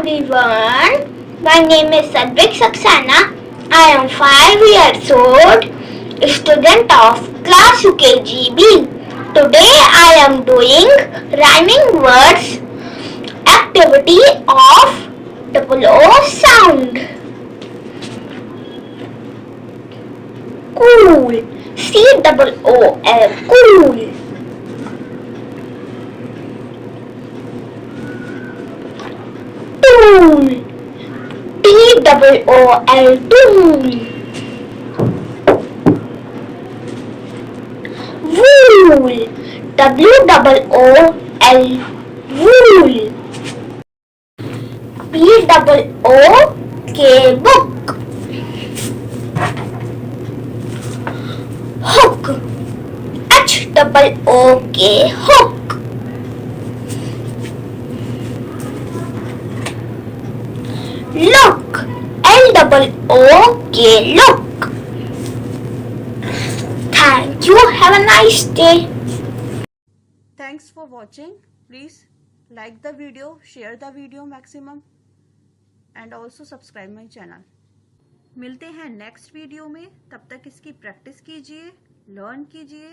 everyone. My name is Sadvik Saxena. I am 5 years old, student of class UKGB. Today I am doing rhyming words activity of double O sound. Cool. COOL. Cool. Tool. TOOL. Tool. Wool. WOOL. Wool. BOOK. Book. Hook. HOOK. Hook. Look. LOOK. Look. Thank you. Have a nice day. Thanks for watching. Please like the video, share the video maximum and also subscribe my channel. मिलते हैं next video में, तब तक इसकी practice कीजिए, learn कीजिए